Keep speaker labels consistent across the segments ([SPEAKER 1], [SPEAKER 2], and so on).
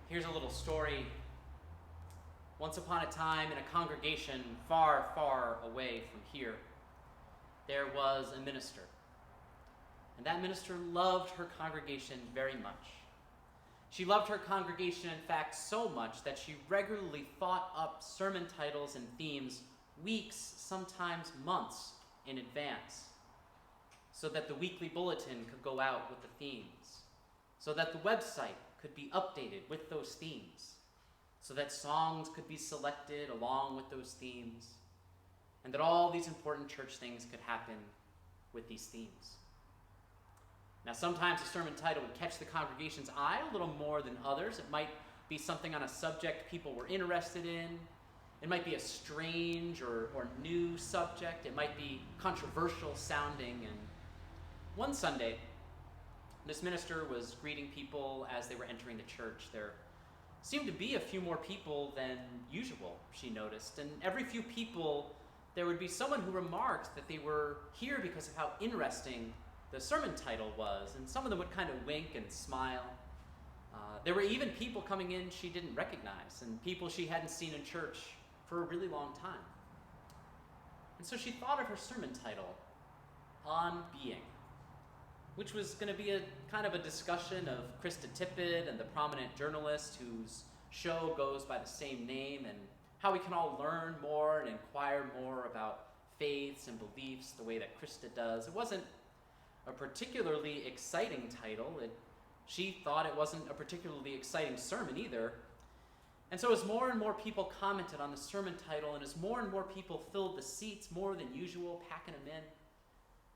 [SPEAKER 1] Here's a little story. Once upon a time, in a congregation far, far away from here, there was a minister. And that minister loved her congregation very much. She loved her congregation, in fact, so much that she regularly thought up sermon titles and themes weeks, sometimes months in advance, so that the weekly bulletin could go out with the themes, so that the website could be updated with those themes, so that songs could be selected along with those themes, and that all these important church things could happen with these themes. Now, sometimes a sermon title would catch the congregation's eye a little more than others. It might be something on a subject people were interested in. It might be a strange or new subject. It might be controversial sounding. And one Sunday, this minister was greeting people as they were entering the church. There seemed to be a few more people than usual, she noticed. And every few people, there would be someone who remarked that they were here because of how interesting the sermon title was, and some of them would kind of wink and smile. There were even people coming in she didn't recognize, and people she hadn't seen in church for a really long time. And so she thought of her sermon title, On Being, which was going to be a kind of a discussion of Krista Tippett and the prominent journalist whose show goes by the same name, and how we can all learn more and inquire more about faiths and beliefs the way that Krista does. It wasn't a particularly exciting title. She thought it wasn't a particularly exciting sermon either. And so as more and more people commented on the sermon title, and as more and more people filled the seats more than usual, packing them in,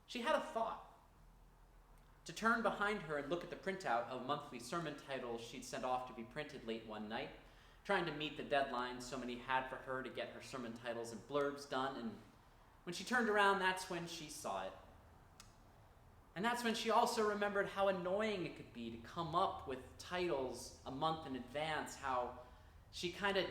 [SPEAKER 1] she had a thought to turn behind her and look at the printout of monthly sermon titles she'd sent off to be printed late one night, trying to meet the deadline so many had for her to get her sermon titles and blurbs done. And when she turned around, that's when she saw it. And that's when she also remembered how annoying it could be to come up with titles a month in advance, how she kind of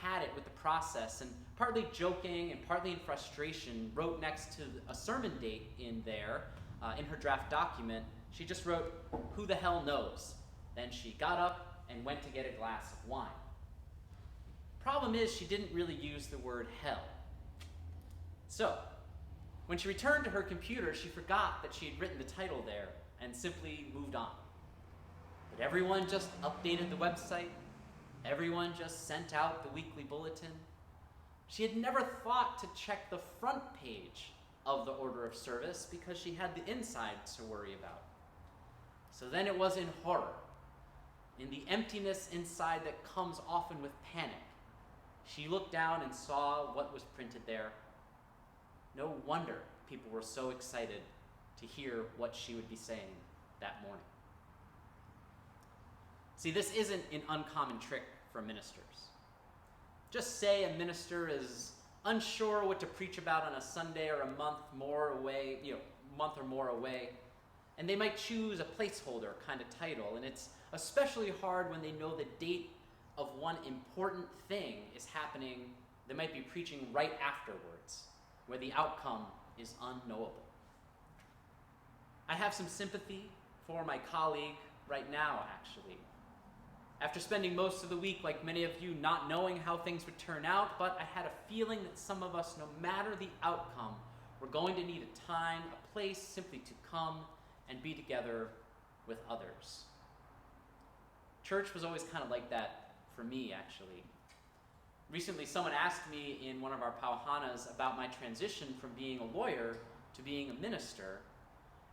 [SPEAKER 1] had it with the process, and partly joking and partly in frustration, wrote next to a sermon date in there, in her draft document, she just wrote, "Who the hell knows?" Then she got up and went to get a glass of wine. Problem is, she didn't really use the word hell. So, when she returned to her computer, she forgot that she had written the title there and simply moved on. But everyone just updated the website. Everyone just sent out the weekly bulletin. She had never thought to check the front page of the order of service because she had the inside to worry about. So then it was in horror, in the emptiness inside that comes often with panic, she looked down and saw what was printed there. No wonder people were so excited to hear what she would be saying that morning. See, this isn't an uncommon trick for ministers. Just say a minister is unsure what to preach about on a Sunday or a month or more away, and they might choose a placeholder kind of title, and it's especially hard when they know the date of one important thing is happening. They might be preaching right afterwards, where the outcome is unknowable. I have some sympathy for my colleague right now, actually. After spending most of the week, like many of you, not knowing how things would turn out, but I had a feeling that some of us, no matter the outcome, were going to need a time, a place simply to come and be together with others. Church was always kind of like that for me, actually. Recently, someone asked me in one of our pauhanas about my transition from being a lawyer to being a minister.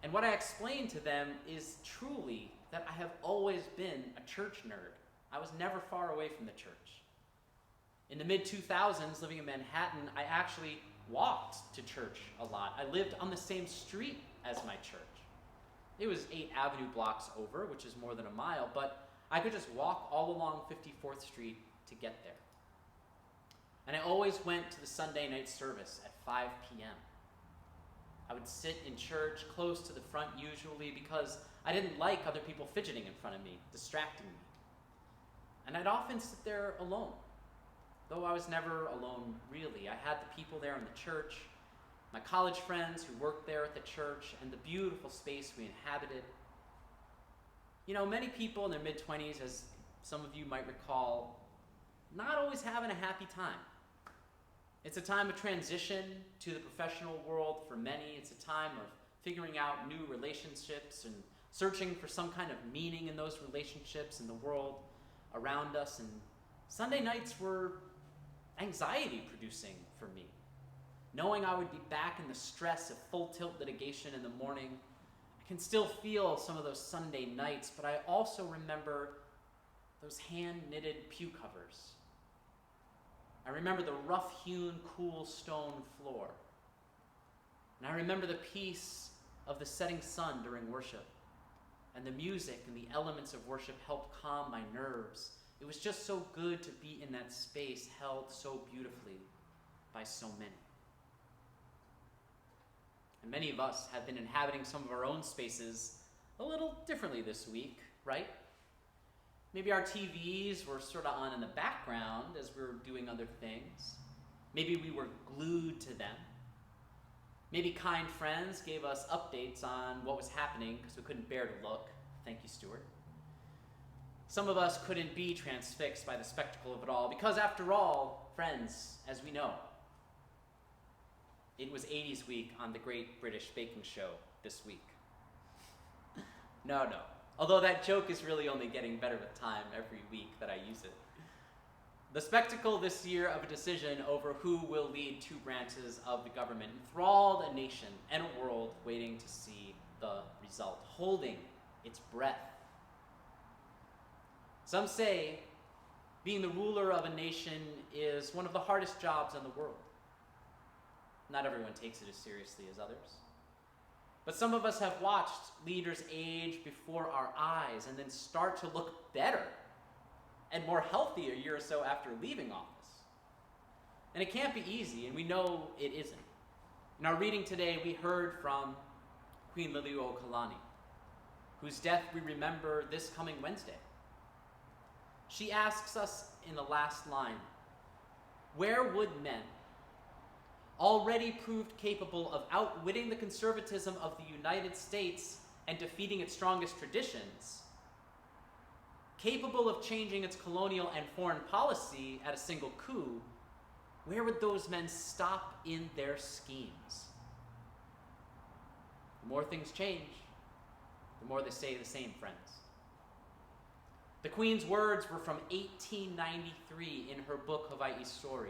[SPEAKER 1] And what I explained to them is truly that I have always been a church nerd. I was never far away from the church. In the mid-2000s, living in Manhattan, I actually walked to church a lot. I lived on the same street as my church. It was 8 avenue blocks over, which is more than a mile, but I could just walk all along 54th Street to get there. And I always went to the Sunday night service at 5 p.m. I would sit in church close to the front usually because I didn't like other people fidgeting in front of me, distracting me. And I'd often sit there alone, though I was never alone really. I had the people there in the church, my college friends who worked there at the church, and the beautiful space we inhabited. Many people in their mid-20s, as some of you might recall, not always having a happy time. It's a time of transition to the professional world for many. It's a time of figuring out new relationships and searching for some kind of meaning in those relationships in the world around us. And Sunday nights were anxiety-producing for me. Knowing I would be back in the stress of full-tilt litigation in the morning, I can still feel some of those Sunday nights, but I also remember those hand-knitted pew covers. I remember the rough-hewn, cool stone floor. And I remember the peace of the setting sun during worship. And the music and the elements of worship helped calm my nerves. It was just so good to be in that space held so beautifully by so many. And many of us have been inhabiting some of our own spaces a little differently this week, right? Maybe our TVs were sort of on in the background as we were doing other things. Maybe we were glued to them. Maybe kind friends gave us updates on what was happening because we couldn't bear to look. Thank you, Stuart. Some of us couldn't be transfixed by the spectacle of it all because, after all, friends, as we know, it was 80s week on the Great British Baking Show this week. No. Although that joke is really only getting better with time every week that I use it. The spectacle this year of a decision over who will lead two branches of the government enthralled a nation and a world waiting to see the result, holding its breath. Some say being the ruler of a nation is one of the hardest jobs in the world. Not everyone takes it as seriously as others. But some of us have watched leaders age before our eyes and then start to look better and more healthy a year or so after leaving office. And it can't be easy, and we know it isn't. In our reading today, we heard from Queen Liliuokalani, whose death we remember this coming Wednesday. She asks us in the last line, where would men, already proved capable of outwitting the conservatism of the United States and defeating its strongest traditions, capable of changing its colonial and foreign policy at a single coup, where would those men stop in their schemes? The more things change, the more they stay the same, friends. The Queen's words were from 1893 in her book, Hawaii's Story.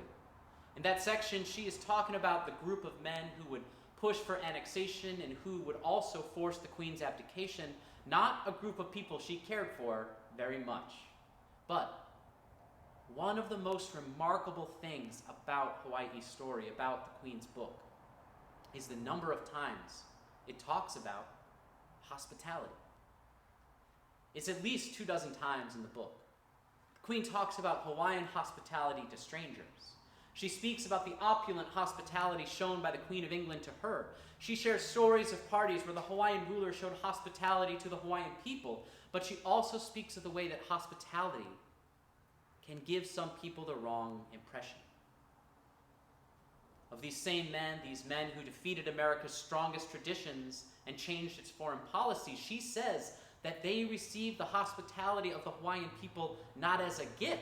[SPEAKER 1] In that section, she is talking about the group of men who would push for annexation and who would also force the Queen's abdication, not a group of people she cared for very much. But one of the most remarkable things about Hawaii's Story, about the Queen's book, is the number of times it talks about hospitality. It's at least 24 times in the book. The Queen talks about Hawaiian hospitality to strangers. She speaks about the opulent hospitality shown by the Queen of England to her. She shares stories of parties where the Hawaiian ruler showed hospitality to the Hawaiian people, but she also speaks of the way that hospitality can give some people the wrong impression. Of these same men, these men who defeated America's strongest traditions and changed its foreign policy, she says that they received the hospitality of the Hawaiian people not as a gift,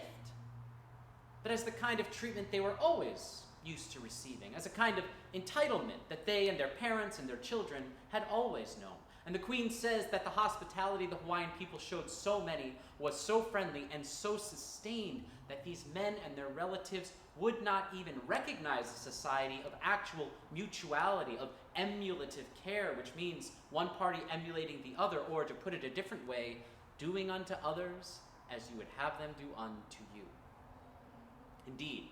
[SPEAKER 1] but as the kind of treatment they were always used to receiving, as a kind of entitlement that they and their parents and their children had always known. And the Queen says that the hospitality the Hawaiian people showed so many was so friendly and so sustained that these men and their relatives would not even recognize a society of actual mutuality, of emulative care, which means one party emulating the other, or to put it a different way, doing unto others as you would have them do unto you. Indeed,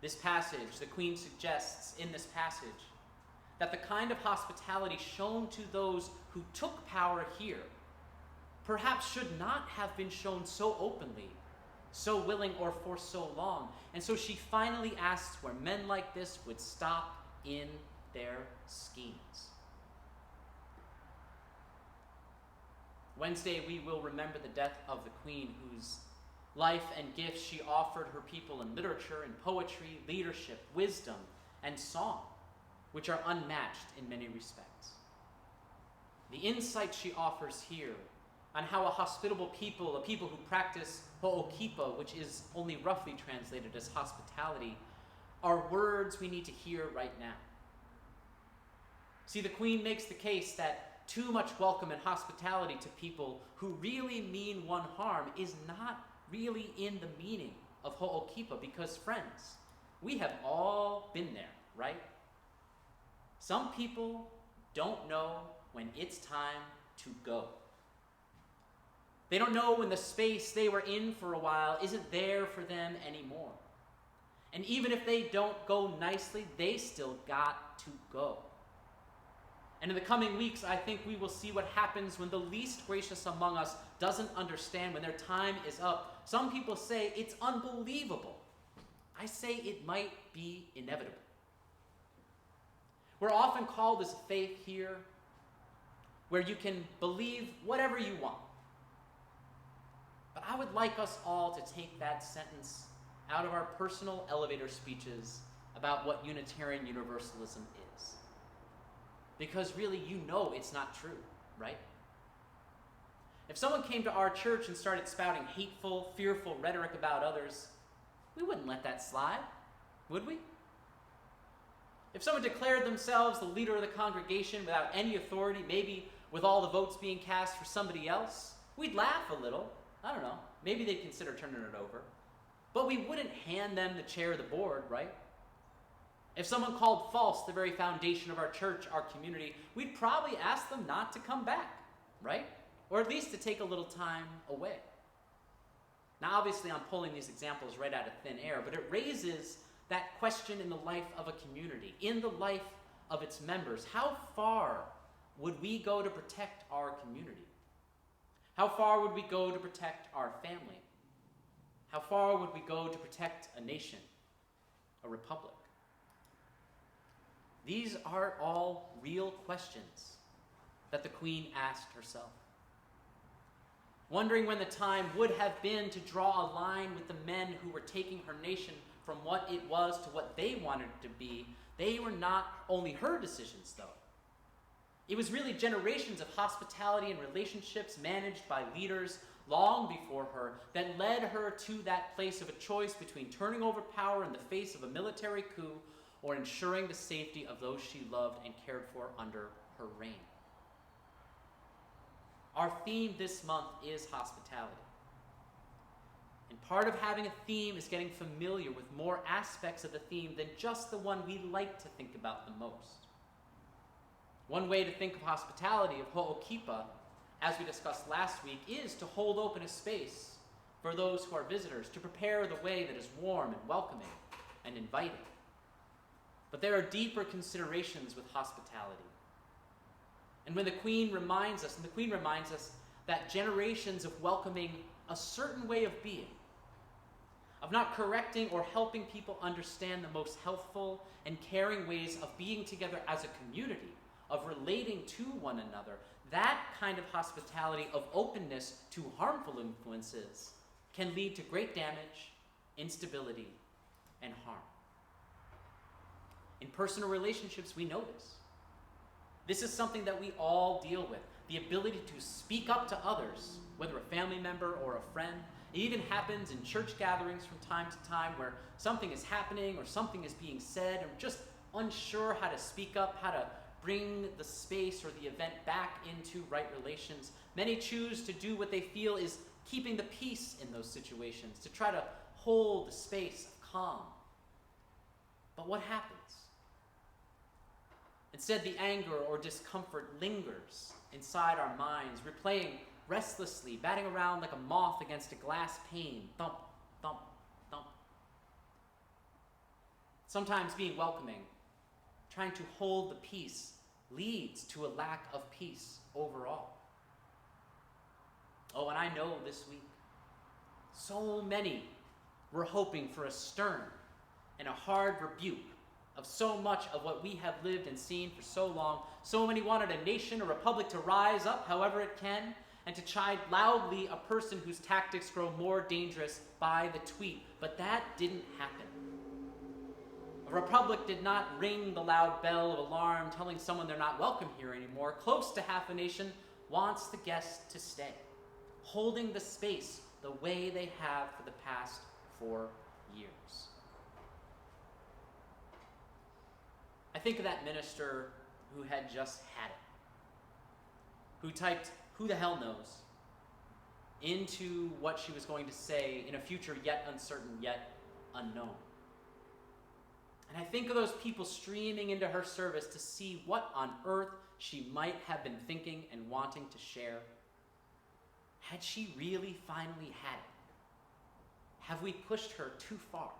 [SPEAKER 1] this passage, the Queen suggests in this passage, that the kind of hospitality shown to those who took power here perhaps should not have been shown so openly, so willing, or for so long. And so she finally asks where men like this would stop in their schemes. Wednesday, we will remember the death of the Queen, whose life and gifts she offered her people in literature and poetry, leadership, wisdom, and song, which are unmatched in many respects. The insight she offers here on how a hospitable people, a people who practice ho'okipa, which is only roughly translated as hospitality, are words we need to hear right now. See, the Queen makes the case that too much welcome and hospitality to people who really mean one harm is not really in the meaning of ho'okipa, because, friends, we have all been there, right? Some people don't know when it's time to go. They don't know when the space they were in for a while isn't there for them anymore. And even if they don't go nicely, they still got to go. And in the coming weeks, I think we will see what happens when the least gracious among us doesn't understand when their time is up. Some people say it's unbelievable. I say it might be inevitable. We're often called as a faith here where you can believe whatever you want. But I would like us all to take that sentence out of our personal elevator speeches about what Unitarian Universalism is. Because really, you know it's not true, right? If someone came to our church and started spouting hateful, fearful rhetoric about others, we wouldn't let that slide, would we? If someone declared themselves the leader of the congregation without any authority, maybe with all the votes being cast for somebody else, we'd laugh a little. I don't know, maybe they'd consider turning it over. But we wouldn't hand them the chair of the board, right? If someone called false the very foundation of our church, our community, we'd probably ask them not to come back, right? Or at least to take a little time away. Now, obviously, I'm pulling these examples right out of thin air, but it raises that question in the life of a community, in the life of its members. How far would we go to protect our community? How far would we go to protect our family? How far would we go to protect a nation, a republic? These are all real questions that the Queen asked herself. Wondering when the time would have been to draw a line with the men who were taking her nation from what it was to what they wanted it to be, they were not only her decisions, though. It was really generations of hospitality and relationships managed by leaders long before her that led her to that place of a choice between turning over power in the face of a military coup or ensuring the safety of those she loved and cared for under her reign. Our theme this month is hospitality. And part of having a theme is getting familiar with more aspects of the theme than just the one we like to think about the most. One way to think of hospitality, of ho'okipa, as we discussed last week, is to hold open a space for those who are visitors, to prepare the way that is warm and welcoming and inviting. But there are deeper considerations with hospitality. And when the Queen reminds us, that generations of welcoming a certain way of being, of not correcting or helping people understand the most helpful and caring ways of being together as a community, of relating to one another, that kind of hospitality, of openness to harmful influences, can lead to great damage, instability, and harm. In personal relationships, we know this. This is something that we all deal with. The ability to speak up to others, whether a family member or a friend. It even happens in church gatherings from time to time where something is happening or something is being said and we're just unsure how to speak up, how to bring the space or the event back into right relations. Many choose to do what they feel is keeping the peace in those situations, to try to hold the space of calm. But what happens? Instead, the anger or discomfort lingers inside our minds, replaying restlessly, batting around like a moth against a glass pane. Thump, thump, thump. Sometimes being welcoming, trying to hold the peace, leads to a lack of peace overall. Oh, and I know this week, so many were hoping for a stern and a hard rebuke of so much of what we have lived and seen for so long. So many wanted a nation, a republic to rise up however it can, and to chide loudly a person whose tactics grow more dangerous by the tweet. But that didn't happen. A republic did not ring the loud bell of alarm telling someone they're not welcome here anymore. Close to half a nation wants the guest to stay. holding the space the way they have for the past 4 years. I think of that minister who had just had it, who typed "who the hell knows" into what she was going to say in a future yet uncertain, yet unknown. And I think of those people streaming into her service to see what on earth she might have been thinking and wanting to share. Had she really finally had it? Have we pushed her too far?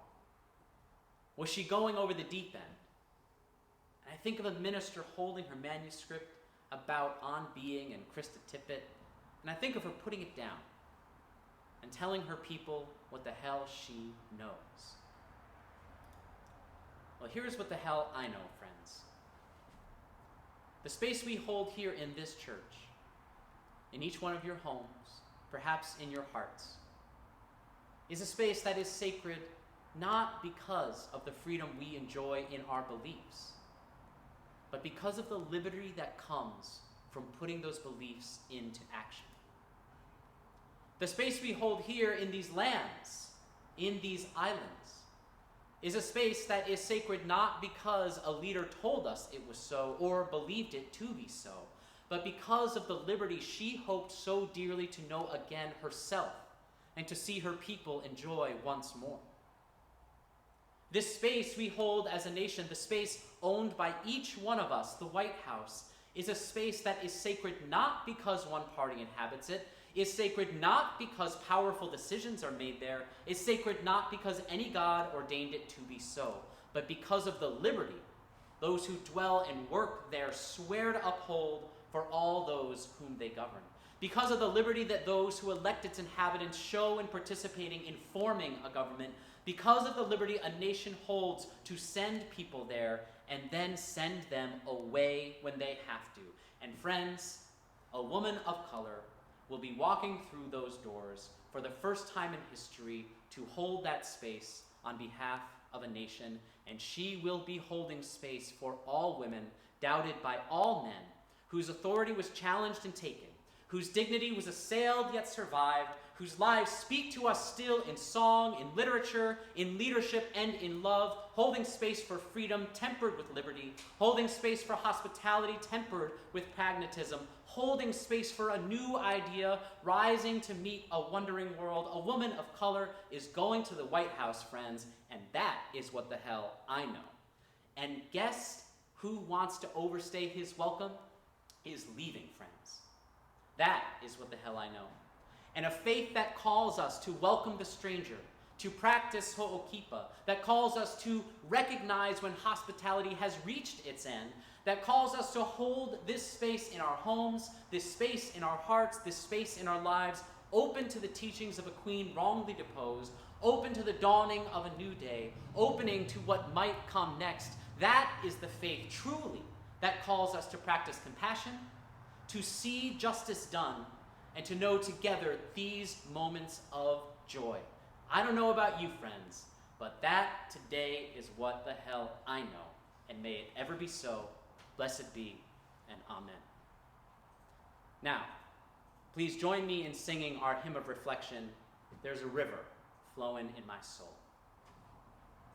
[SPEAKER 1] Was she going over the deep end? And I think of a minister holding her manuscript about On Being and Krista Tippett, and I think of her putting it down and telling her people what the hell she knows. Well, here's what the hell I know, friends. The space we hold here in this church, in each one of your homes, perhaps in your hearts, is a space that is sacred not because of the freedom we enjoy in our beliefs, but because of the liberty that comes from putting those beliefs into action. The space we hold here in these lands, in these islands, is a space that is sacred not because a leader told us it was so or believed it to be so, but because of the liberty she hoped so dearly to know again herself and to see her people enjoy once more. This space we hold as a nation, the space owned by each one of us, the White House, is a space that is sacred not because one party inhabits it, is sacred not because powerful decisions are made there, is sacred not because any God ordained it to be so, but because of the liberty those who dwell and work there swear to uphold for all those whom they govern. Because of the liberty that those who elect its inhabitants show in participating in forming a government, because of the liberty a nation holds to send people there and then send them away when they have to. And friends, a woman of color will be walking through those doors for the first time in history to hold that space on behalf of a nation, and she will be holding space for all women, doubted by all men, whose authority was challenged and taken, whose dignity was assailed yet survived, whose lives speak to us still in song, in literature, in leadership, and in love, holding space for freedom tempered with liberty, holding space for hospitality tempered with pragmatism, holding space for a new idea, rising to meet a wondering world. A woman of color is going to the White House, friends, and that is what the hell I know. And guess who wants to overstay his welcome? Is leaving, friends. That is what the hell I know. And a faith that calls us to welcome the stranger, to practice ho'okipa, that calls us to recognize when hospitality has reached its end, that calls us to hold this space in our homes, this space in our hearts, this space in our lives, open to the teachings of a queen wrongly deposed, open to the dawning of a new day, opening to what might come next. That is the faith, truly, that calls us to practice compassion, to see justice done, and to know together these moments of joy. I don't know about you, friends, but that today is what the hell I know, and may it ever be so. Blessed be, and amen. Now, please join me in singing our hymn of reflection, There's a River Flowing in My Soul.